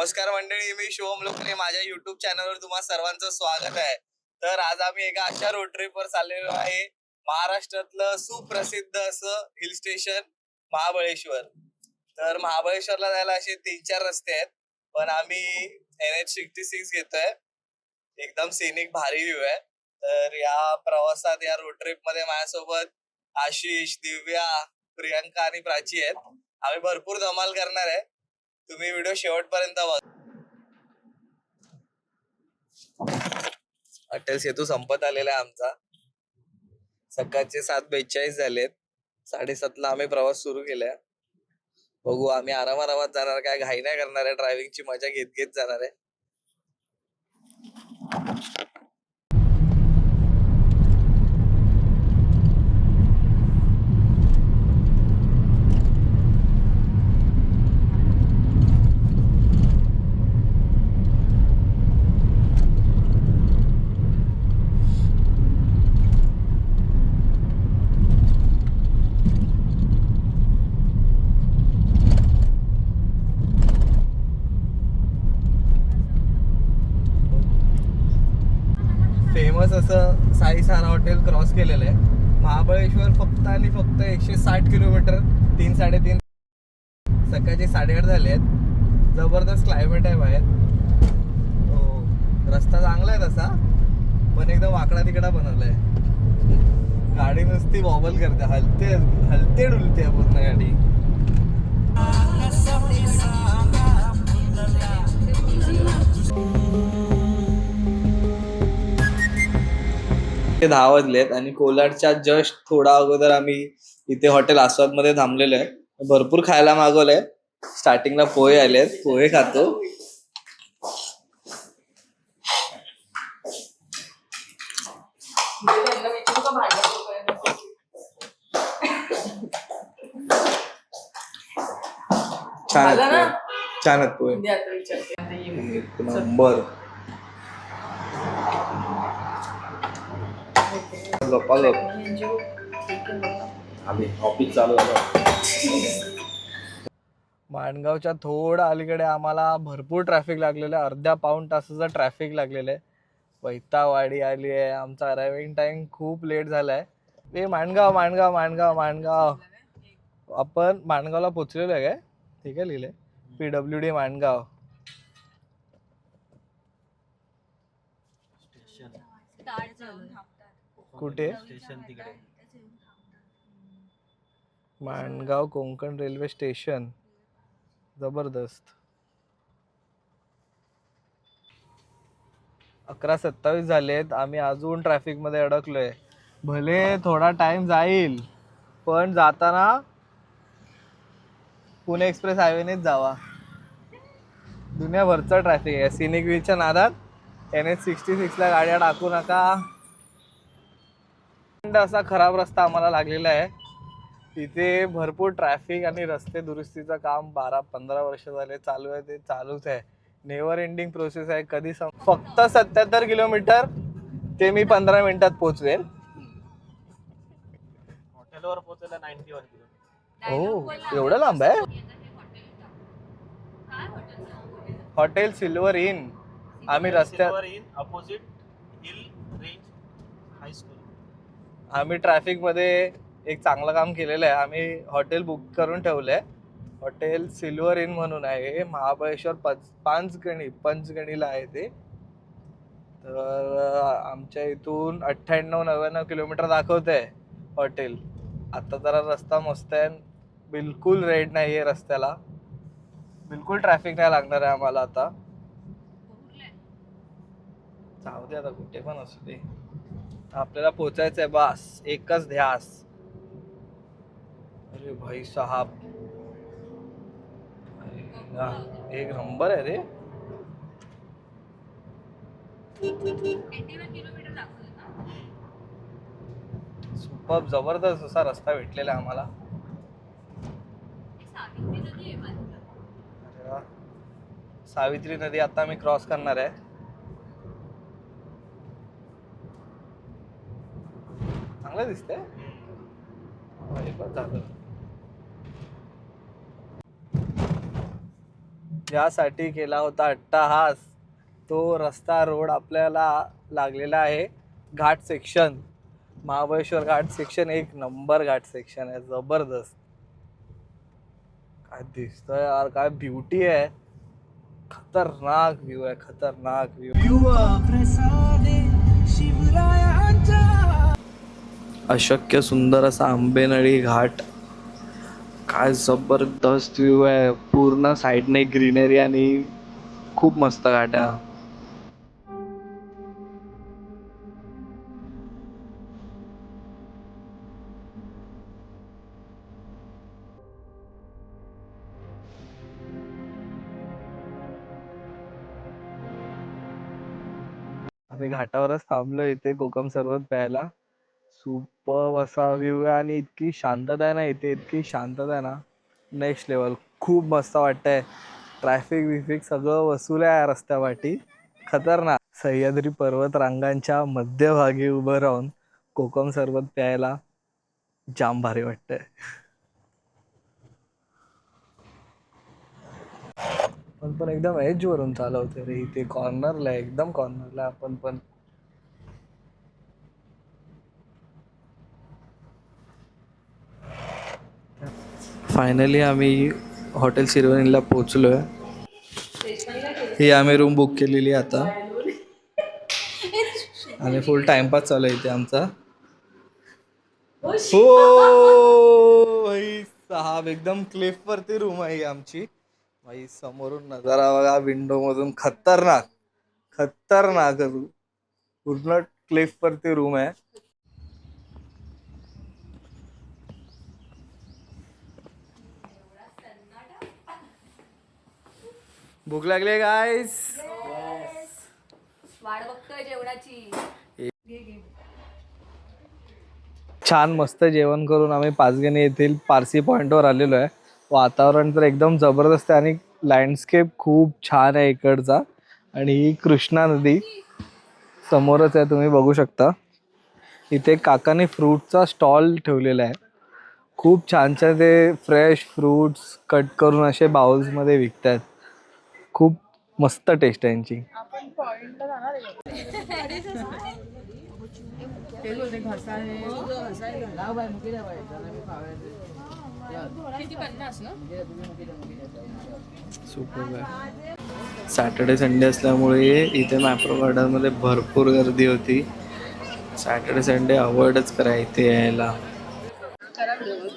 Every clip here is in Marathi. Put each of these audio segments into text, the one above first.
नमस्कार मंडळी, मी शुभम लोखंडे. माझ्या युट्यूब चॅनलवर तुम्हा सर्वांचं स्वागत आहे. तर आज आम्ही एका अशा रोड ट्रिपवर चाललेलो आहे, महाराष्ट्रातलं सुप्रसिद्ध असं हिल स्टेशन महाबळेश्वर. तर महाबळेश्वरला जायला असे 3-4 रस्ते आहेत, पण आम्ही NH66 घेतोय. एकदम सिनिक भारी व्ह्यू आहे. तर या प्रवासात, या रोड ट्रिप मध्ये माझ्यासोबत आशिष, दिव्या, प्रियंका आणि प्राची आहेत. आम्ही भरपूर धमाल करणार आहे. तुम्ही व्हिडिओ शेवटपर्यंत बघा. अटल सेतू संपत आलेला आहे आमचा. सकाळचे 7:42 झालेत. 7:30ला आम्ही प्रवास सुरू केलाय. बघू, आम्ही आरामात जाणार, काय घाई नाही करणार आहे. ड्रायव्हिंगची मजा घेत घेत जाणार आहे. फेमस असं साई सारा हॉटेल क्रॉस केलेलं आहे. महाबळेश्वर फक्त आणि फक्त 160 किलोमीटर, 3-3.5. सकाळचे 8:30 झाले आहेत. जबरदस्त क्लायमेट आहे बाहेर. हो, रस्ता चांगला आहे तसा, पण एकदम वाकडा तिकडा बनवलाय. गाडी नुसती वॉबल करते, हलते डुलते पूर्ण गाडी. ते 10 वाजलेत आणि कोलाडच्या जस्ट थोडा अगोदर आम्ही इथे हॉटेल आस्वाद मध्ये थांबलेलो आहे. भरपूर खायला मागवलंय. स्टार्टिंगला पोहे आलेत, पोहे खातो. छान पोहे, नंबर. माणगावच्या थोडं अलीकडे आम्हाला भरपूर ट्रॅफिक लागलेलं आहे. अर्ध्या पाऊण तासाचं ट्रॅफिक लागलेलं आहे. वैतागवाडी आली आहे. आमचा अरायव्हिंग टाइम खूप लेट झालाय. माणगाव माणगाव माणगाव माणगाव आपण माणगावला पोहोचलेलो आहे. काय ठीक आहे, लिहिले PWD माणगाव. कुठे? Mangaon Konkan railway station. जबरदस्त. 11:27 झालेत. आम्ही अजून ट्रॅफिक मध्ये अडकलोय. भले थोडा टाइम जाईल, पण जाताना पुणे एक्सप्रेस हायवेनेच जावा. दुनियाभरचा ट्रॅफिक आहे. सिनिक व्ह्यूच्या नादात NH66 ला गाड्या टाकू नका. असा खराब रस्ता आम्हाला लागलेला आहे. तिथे भरपूर ट्रॅफिक आणि रस्ते दुरुस्तीचं काम 12-15 वर्ष झाले चालू आहे. ते चालूच आहे. नेव्हर एंडिंग प्रोसेस आहे. कधी फक्त 77 किलोमीटर ते मी 15 मिनिटात पोहोचवेल. हॉटेलवर पोहोचायला 91 किलोमीटर. हो, एवढं लांब आहे. Hotel silver in. आम्ही रस्त्यात अपोजिट हिल रेंज हायस्कूल. आम्ही ट्रॅफिक मध्ये एक चांगलं काम केलेलं आहे. आम्ही हॉटेल बुक करून ठेवलंय. हॉटेल सिल्वर इन म्हणून आहे. महाबळेश्वर पंचगणीला आहे ते. तर आमच्या इथून 98-99 किलोमीटर दाखवतंय हॉटेल. आता जरा रस्ता मस्त आहे. बिलकुल रेड नाही आहे रस्त्याला. बिलकुल ट्रॅफिक नाही लागणार आहे आम्हाला आता. जाऊ दे आता, कुठे पण असू दे, आपल्याला पोचायचंय. बस एकच ध्यास. अरे भाई साहब, एक नंबर आहे रे. 81 किलोमीटर दाखवलं ना. सुपर जबरदस्त असा रस्ता भेटलेला आम्हाला. सावित्री नदी आहे बाजूला. अरे वा. सावित्री नदी आता मी क्रॉस करणार आहे. चांगलं दिसतंय. झालं. ज्यासाठी केला होता अट्टाहास तो रस्ता रोड आपल्याला लागलेला आहे. घाट सेक्शन, महाबळेश्वर घाट सेक्शन एक नंबर घाट सेक्शन आहे, जबरदस्त. काय दिसतंय यार, काय ब्युटी आहे, खतरनाक व्ह्यू आहे, खतरनाक व्ह्यू. अशक्य सुंदर असा आंबेनळी घाट, काय जबरदस्त व्ह्यू आहे. पूर्ण साईडने ग्रीनरी आणि खूप मस्त घाट आहे. आम्ही घाटावरच थांबलो इथे कोकम सरबत प्यायला. सुपर असा व्ह्यू आहे आणि इतकी शांतता आहे ना इथे, इतकी शांतता आहे ना, नेक्स्ट लेवल. खूप मस्त वाटतंय. ट्रॅफिक बिफिक सगळं वसूल आहे रस्त्यावाटी, खतरनाक. सह्याद्री पर्वत रांगांच्या मध्यभागी उभं राहून कोकम सरबत प्यायला जाम भारी वाटतंय. पण एकदम एज वरून चालवतोय रे, इथे कॉर्नरला, एकदम कॉर्नरला आपण पण. फायनली आम्ही हॉटेल शिरवणीला पोचलोय. ही आम्ही रूम बुक केलेली आता आणि फुल टाइमपास चालू आहे इथे आमचा. हो भाई साहब, एकदम क्लिफ वरती रूम आहे ही आमची भाई. समोरून नजारा बघा विंडो मधून, खतरनाक खतरनाक. पूर्ण क्लिफ वरती रूम आहे. भूक लागली गाईस, वाट बघतोय जेवणाची. छान मस्त जेवण करून आम्ही पाचगणी येथील पारसी पॉइंटवर आलेलो आहे. वातावरण तर एकदम जबरदस्त आहे आणि लँडस्केप खूप छान आहे इकडचा. आणि ही कृष्णा नदी समोरच आहे, तुम्ही बघू शकता. इथे काकाने फ्रूटचा स्टॉल ठेवलेला आहे. खूप छान छान ते फ्रेश फ्रूट्स कट करून असे बाउल्समध्ये विकतात. खूप मस्त टेस्ट आहे यांची. सुपर आहे. सॅटर्डे संडे असल्यामुळे इथे मॅप्रो गार्डनमध्ये भरपूर गर्दी होती. सॅटर्डे संडे अवॉइडच करा इथे यायला.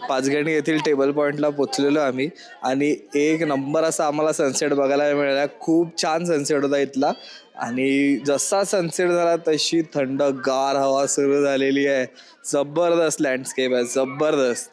पाचगणी येथील टेबल पॉइंटला पोचलेलो आम्ही आणि एक नंबर असा आम्हाला सनसेट बघायला मिळाला. खूप छान सनसेट होता इथला आणि जसा सनसेट झाला तशी थंडगार हवा सुरू झालेली आहे. जबरदस्त लँडस्केप आहे, जबरदस्त.